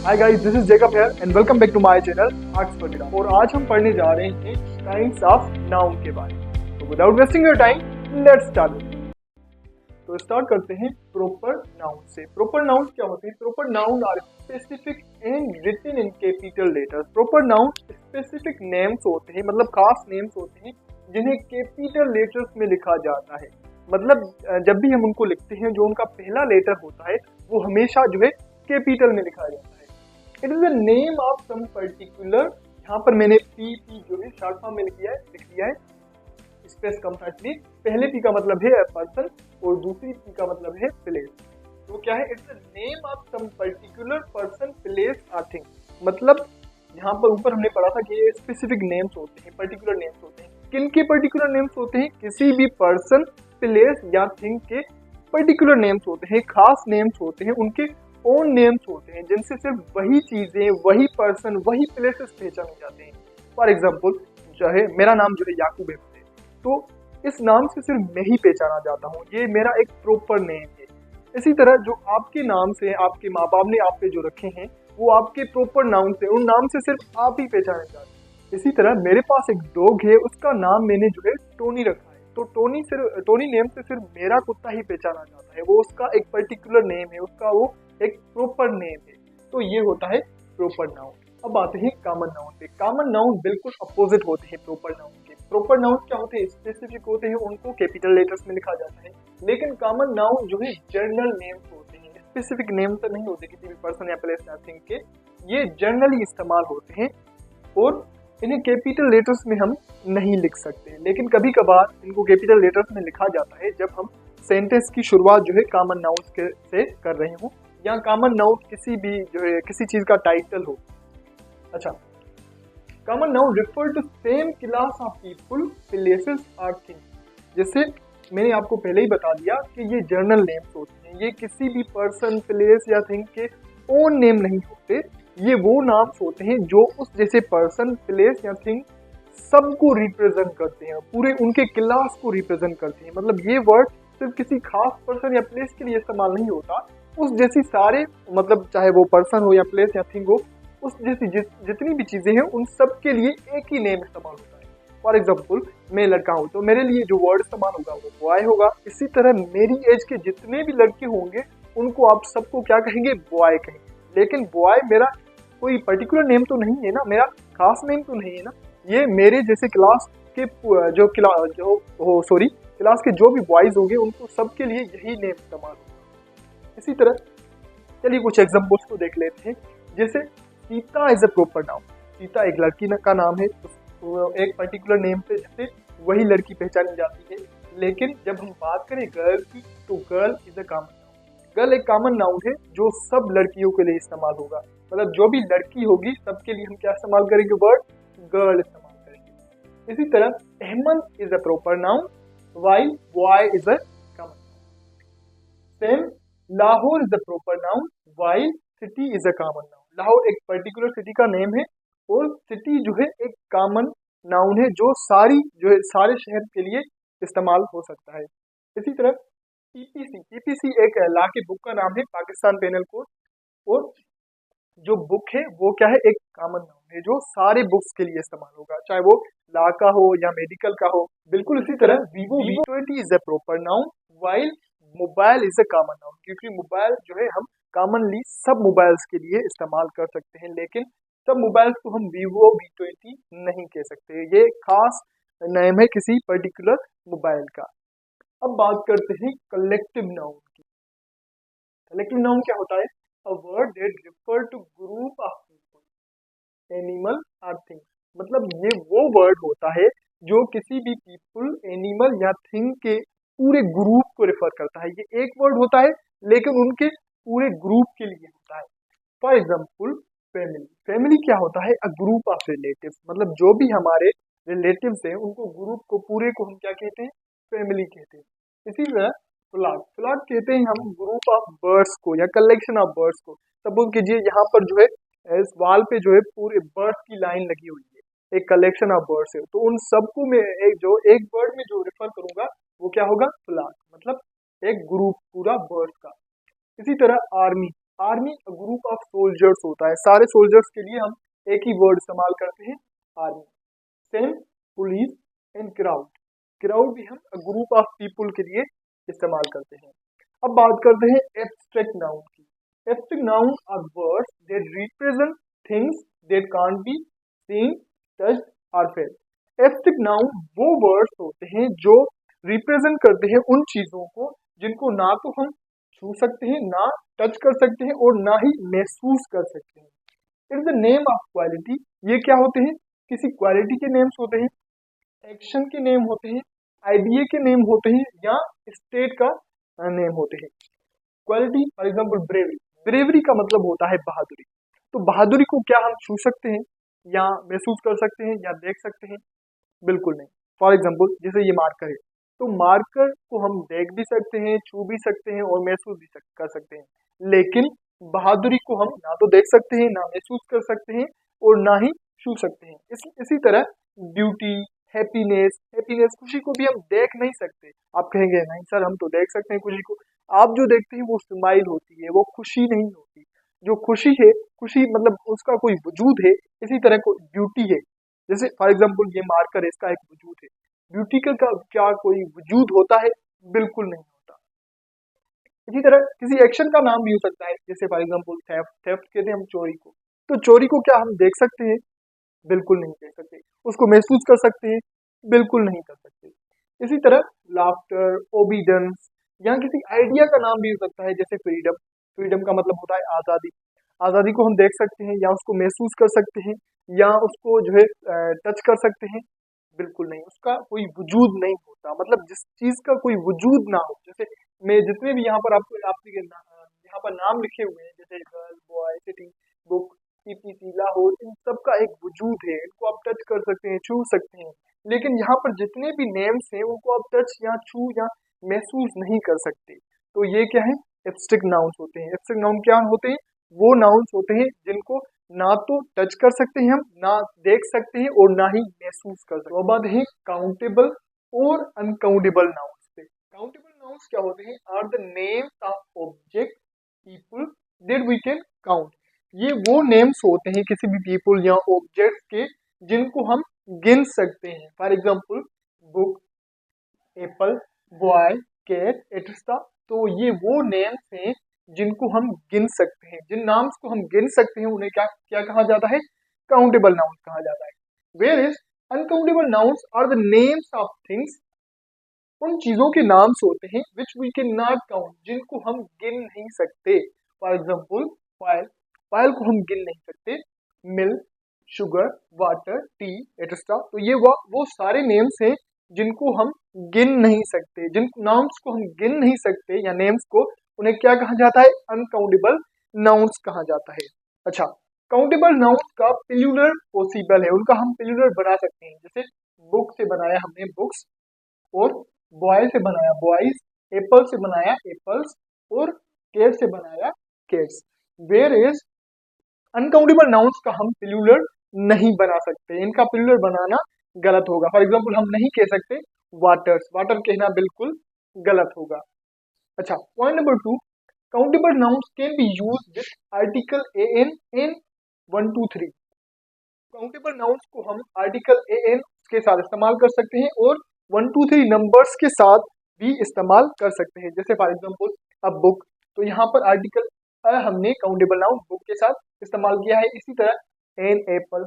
Hi guys, this is Jacob here and welcome back to my channel arts for graph. और आज हम पढ़ने जा रहे हैं काइंड्स ऑफ नाउन के बारे में। तो without wasting your time, let's start. तो स्टार्ट करते हैं प्रॉपर नाउन से। प्रॉपर नाउन क्या होते हैं? Proper noun are specific and written in capital letters. Proper noun specific names होते हैं, मतलब खास नेम्स होते हैं जिन्हें कैपिटल लेटर्स में लिखा जाता है। मतलब जब भी हम उनको लिखते हैं, जो उनका पहला लेटर होता है वो हमेशा जो है कैपिटल में लिखा जाता है। It is the name of some particular. यहाँ पर मैंने पी जो है शॉर्ट फॉर्म में लिख दिया है, स्पेस कम था इसलिए। पहले पी का मतलब है पर्सन और दूसरी पी का मतलब है प्लेस। तो क्या है? It's the name of some particular person, place और थिंग। मतलब यहाँ पर ऊपर हमने पढ़ा था कि ये स्पेसिफिक नेम्स होते हैं, पर्टिकुलर नेम्स होते हैं। किन के पर्टिकुलर नेम्स होते हैं? किसी भी पर्सन, प्लेस या थिंग के पर्टिकुलर नेम्स होते हैं, खास नेम्स होते हैं, उनके ओन नेम्स होते हैं जिनसे सिर्फ वही चीजें, वही पर्सन, वही प्लेसेस पहचाने जाते हैं। फॉर एग्जाम्पल, चाहे मेरा नाम जो है याकूब है, तो इस नाम से सिर्फ मैं ही पहचाना जाता हूँ, ये मेरा एक प्रॉपर नेम है। इसी तरह जो आपके नाम से आपके माँ बाप ने आप पे जो रखे हैं वो आपके प्रॉपर नाम से, उन नाम से सिर्फ आप ही पहचाने जाते हैं। इसी तरह मेरे पास एक डॉग है, उसका नाम मैंने जो है टोनी रखा है। तो टोनी नेम से सिर्फ मेरा कुत्ता ही पहचाना जाता है, वो उसका एक पर्टिकुलर नेम है, उसका वो एक प्रॉपर नेम है। तो ये होता है प्रॉपर नाउन। अब आते हैं कॉमन नाउन पे। कॉमन नाउन बिल्कुल अपोजिट होते हैं प्रॉपर नाउन के। प्रॉपर नाउन क्या होते हैं? स्पेसिफिक होते हैं, उनको कैपिटल लेटर्स में लिखा जाता है। लेकिन कॉमन नाउन जो है जनरल नेम्स होते हैं, स्पेसिफिक नेम तो नहीं होते किसी भी पर्सन या प्लेस या थिंग के। ये जनरली इस्तेमाल होते हैं और इन्हें कैपिटल लेटर्स में हम नहीं लिख सकते। लेकिन कभी कभार इनको कैपिटल लेटर्स में लिखा जाता है जब हम सेंटेंस की शुरुआत जो है कॉमन नाउन से कर रहे हो, या कॉमन नाउन किसी भी जो है किसी चीज का टाइटल हो। अच्छा, common noun refer to same class of people, places और थिंग्स। जैसे मैंने आपको पहले ही बता दिया कि ये जर्नल नेम्स होते हैं, ये किसी भी पर्सन, प्लेस या थिंग के ओन नेम नहीं होते। ये वो नाम्स होते हैं जो उस जैसे पर्सन, प्लेस या थिंग सबको रिप्रेजेंट करते हैं, पूरे उनके क्लास को रिप्रेजेंट करते हैं। मतलब ये वर्ड सिर्फ किसी खास पर्सन या प्लेस के लिए इस्तेमाल नहीं होता, उस जैसी सारे, मतलब चाहे वो पर्सन हो या प्लेस या थिंग हो, उस जैसी जितनी भी चीजें हैं उन सब के लिए एक ही नेम इस्तेमाल होता है। फॉर एग्जाम्पल, मैं लड़का हूँ तो मेरे लिए जो वर्ड इस्तेमाल होगा वो बॉय होगा। इसी तरह मेरी एज के जितने भी लड़के होंगे उनको आप सबको क्या कहेंगे? बॉय कहेंगे। लेकिन बॉय मेरा कोई पर्टिकुलर नेम तो नहीं है ना, मेरा खास नेम तो नहीं है ना। ये मेरे जैसे क्लास के क्लास के जो भी बॉयज होंगे उनको सबके लिए यही नेम इस्तेमाल होगा। इसी तरह चलिए कुछ एग्जाम्पल्स को देख लेते हैं। जैसे Sita is a proper noun. Sita एक लड़की का नाम है, तो एक पर्टिकुलर नेम पे से वही लड़की पहचानी जाती है। लेकिन जब हम बात करें गर्ल की, तो girl is a common noun. Girl एक कॉमन नाउन है जो सब लड़कियों के लिए इस्तेमाल होगा। मतलब जो भी लड़की होगी सबके लिए हम क्या इस्तेमाल करेंगे? वर्ड गर्ल इस्तेमाल करेंगे। इसी तरह Ahmed is a proper noun while boy is a common noun. Same, Lahore is the proper noun while city is a common noun. Lahore एक पर्टिकुलर सिटी का नेम है और सिटी जो है एक कॉमन नाउन है जो सारे शहर के लिए इस्तेमाल हो सकता है। इसी तरह पीपीसी एक लॉ की बुक का नाम है, पाकिस्तान पेनल कोड। और जो बुक है वो क्या है? एक कॉमन नाउन है जो सारे बुक्स के लिए इस्तेमाल होगा, चाहे वो लॉ का हो या मेडिकल का हो। बिल्कुल इसी तरह Vivo V20 is a proper noun while mobile is a common noun. क्योंकि मोबाइल जो है हम कॉमनली सब मोबाइल्स के लिए इस्तेमाल कर सकते हैं, लेकिन सब मोबाइल्स को हम वीवो V20 नहीं कह सकते। ये खास नेम है किसी पर्टिकुलर मोबाइल का। अब बात करते हैं कलेक्टिव नाउन की। कलेक्टिव नाउन क्या होता है? A word that refer to group of people, animal or thing। मतलब ये वो वर्ड होता है जो किसी भी पीपल, एनिमल या थिंग के पूरे ग्रुप को रेफर करता है। ये एक वर्ड होता है लेकिन उनके पूरे ग्रुप के लिए होता है। For example, family. फैमिली क्या होता है? A group of relatives. मतलब जो भी हमारे रिलेटिव्स हैं उनको, ग्रुप को, पूरे को हम क्या कहते हैं? फैमिली कहते हैं। इसी तरह फ्लॉक। फ्लॉक कहते हैं हम ग्रुप ऑफ बर्ड्स को या कलेक्शन ऑफ बर्ड्स को। सपोज कीजिए यहाँ पर जो है इस वाल पे जो है पूरे बर्ड्स की लाइन लगी हुई है, एक कलेक्शन ऑफ बर्ड्स है, तो उन सबको मैं एक बर्ड में जो रेफर करूंगा वो क्या होगा? फ्लॉक। मतलब एक ग्रुप पूरा बर्ड्स का। इसी तरह army. Army group of soldiers होता है, सारे सोल्जर्स के लिए हम एक ही वर्ड इस्तेमाल करते हैं, army. Same police and crowd, crowd भी हम ग्रुप ऑफ पीपुल के लिए इस्तेमाल करते हैं। अब बात करते हैं एब्स्ट्रैक्ट नाउन की। Abstract noun are words that represent things that can't be seen, touched और फेल्ट। एब्स्ट्रैक्ट नाउन वो वर्ड्स होते हैं जो रिप्रेजेंट करते हैं उन चीजों को जिनको ना तो हम छू सकते हैं, ना टच कर सकते हैं और ना ही महसूस कर सकते हैं। It is the name of quality, ये क्या होते हैं, किसी क्वालिटी के नेम्स होते हैं, एक्शन के नेम होते हैं, आइडिया के नेम होते हैं या स्टेट का नेम होते हैं। Quality for example bravery, bravery का मतलब होता है बहादुरी। तो बहादुरी को क्या हम छू सकते हैं या महसूस कर सकते हैं या देख सकते हैं? बिल्कुल नहीं। फॉर एग्जांपल जैसे ये मार्कर है, तो मार्कर को हम देख भी सकते हैं, छू भी सकते हैं और महसूस भी कर सकते हैं, लेकिन बहादुरी को हम ना तो देख सकते हैं, ना महसूस कर सकते हैं और ना ही छू सकते हैं। इसी तरह ब्यूटी, हैप्पीनेस, हैप्पीनेस खुशी को भी हम देख नहीं सकते। आप कहेंगे नहीं सर हम तो देख सकते हैं खुशी को। आप जो देखते हैं वो स्माइल होती है, वो खुशी नहीं होती। जो खुशी है, खुशी मतलब उसका कोई वजूद है, इसी तरह को ब्यूटी है। जैसे फॉर एग्जांपल ये मार्कर है, इसका एक वजूद है। ब्यूटी का क्या कोई वजूद होता है? बिल्कुल नहीं होता। इसी तरह किसी एक्शन का नाम भी हो सकता है, जैसे फॉर एग्जांपल थेफ्ट, थेफ्ट कहते हैं हम चोरी को। तो चोरी को क्या हम देख सकते हैं? बिल्कुल नहीं देख सकते। उसको महसूस कर सकते हैं? बिल्कुल नहीं कर सकते। इसी तरह लाफ्टर, ओबीडेंस या किसी आइडिया का नाम भी हो सकता है, जैसे फ्रीडम। फ्रीडम का मतलब होता है आज़ादी। आज़ादी को हम देख सकते हैं या उसको महसूस कर सकते हैं या उसको जो है टच कर सकते हैं? बिल्कुल नहीं, उसका कोई वजूद नहीं होता। मतलब जिस चीज का कोई वजूद ना हो, जैसे मैं जितने भी यहाँ पर आपको आपके यहाँ पर नाम लिखे हुए हैं, जैसे girl, boy, city, book, PPC, Lahore, इन सब का एक वजूद है। इनको आप टच कर सकते हैं, छू सकते हैं, लेकिन यहाँ पर जितने भी नेम्स हैं उनको आप टच या छू या महसूस नहीं कर सकते। तो ये क्या है? एब्स्ट्रैक्ट नाउन्स होते हैं। एब्स्ट्रैक्ट नाउन क्या होते हैं? वो नाउन्स होते हैं जिनको ना तो टच कर सकते हैं हम, ना देख सकते हैं और ना ही महसूस कर सकते हैं। तो अब है काउंटेबल और अनकाउंटेबल नाउन्स पे। काउंटेबल नाउन्स क्या होते हैं? Are the names of object, people that we can count. ये वो नेम्स होते हैं किसी भी पीपल या ऑब्जेक्ट के जिनको हम गिन सकते हैं। For example book, apple, boy, cat, etcetera. तो ये वो नेम्स हैं जिनको हम गिन सकते हैं। जिन नाम्स को हम गिन सकते हैं उन्हें क्या क्या कहा जाता है? काउंटेबल नाउन्स कहा जाता है। Whereas uncountable nouns are the names of things, उन चीजों के नाम्स होते हैं which we can not count, जिनको हम गिन नहीं सकते। फॉर एग्जाम्पल फाइल, फाइल को हम गिन नहीं सकते। Milk, sugar, water, T, etcetera. तो ये वो सारे नेम्स हैं जिनको हम गिन नहीं सकते। जिन नाउन्स को हम गिन नहीं सकते या नेम्स को, उन्हें क्या कहा जाता है? अनकाउंटेबल नाउन्स कहा जाता है। अच्छा, काउंटेबल नाउन्स का प्लूरल पॉसिबल है, उनका हम प्लूरल बना सकते हैं। जैसे बुक से बनाया हमने बुक्स, और बॉय से बनाया बॉयज, एप्पल से बनाया एप्पल्स और कैट से बनाया cats. Whereas uncountable nouns का हम प्लूरल नहीं बना सकते, इनका प्लूरल बनाना गलत होगा। फॉर एग्जांपल हम नहीं कह सकते वाटर्स, वाटर कहना बिल्कुल गलत होगा। अच्छा, point number 2, countable nouns can be used with article N in 1 2 3। Countable nouns को हम आर्टिकल एन के साथ इस्तेमाल कर सकते हैं और 1 2 3 नंबर्स के साथ भी इस्तेमाल कर सकते हैं। जैसे फॉर एग्जांपल अब बुक, तो यहाँ पर आर्टिकल हमने काउंटेबल नाउन बुक के साथ इस्तेमाल किया है। इसी तरह एन एप्पल,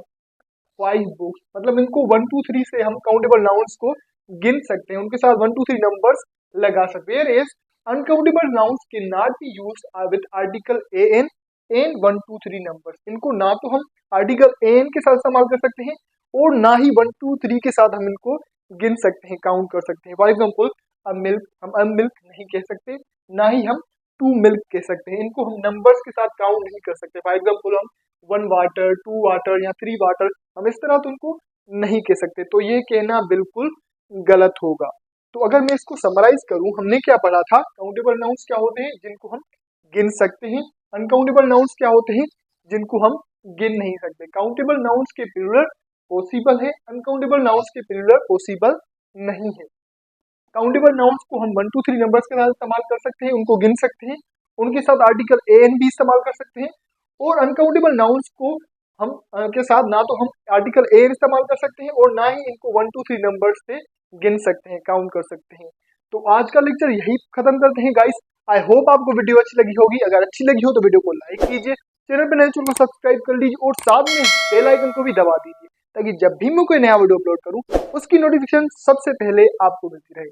5 बुक्स, मतलब इनको 1 2 3 से हम काउंटेबल नाउन्स को गिन सकते हैं, उनके साथ 1 2 3 नंबर्स लगा सकते हैं। Is uncountable nouns can not be used with article an an 1 2 3 numbers. इनको ना तो हम आर्टिकल एन के साथ इस्तेमाल कर सकते हैं और ना ही 1 2 3 के साथ हम इनको गिन सकते हैं, काउंट कर सकते हैं। फॉर एग्जाम्पल अब मिल्क, हम अब मिल्क नहीं कह सकते, ना ही हम 2 मिल्क कह सकते हैं। इनको हम नंबर्स के साथ काउंट नहीं कर सकते। फॉर एग्जाम्पल हम 1 वाटर, 2 वाटर या 3 वाटर, हम इस तरह तो उनको नहीं कह सकते। तो ये कहना बिल्कुल गलत होगा। तो अगर मैं इसको समराइज करूं, हमने क्या पढ़ा था? काउंटेबल नाउन्स क्या होते हैं? जिनको हम गिन सकते हैं। अनकाउंटेबल नाउन्स क्या होते हैं? जिनको हम गिन नहीं सकते। काउंटेबल नाउन्स के प्लूरल पॉसिबल है, अनकाउंटेबल नाउन्स के प्लूरल पॉसिबल नहीं है। काउंटेबल नाउन्स को हम 1 2 3 नंबर्स के साथ इस्तेमाल कर सकते हैं, उनको गिन सकते हैं, उनके साथ आर्टिकल ए एन भी इस्तेमाल कर सकते हैं। और अनकाउंटेबल नाउन्स को हम के साथ ना तो हम आर्टिकल ए इस्तेमाल कर सकते हैं और ना ही इनको 1 2 3 नंबर से गिन सकते हैं, काउंट कर सकते हैं। तो आज का लेक्चर यही खत्म करते हैं गाइस। आई होप आपको वीडियो अच्छी लगी होगी। अगर अच्छी लगी हो तो वीडियो को लाइक कीजिए, चैनल पर नए चैनल को सब्सक्राइब कर लीजिए और साथ में बेल आइकन को भी दबा दीजिए ताकि जब भी मैं कोई नया वीडियो अपलोड करूं उसकी नोटिफिकेशन सबसे पहले आपको मिलती रहे।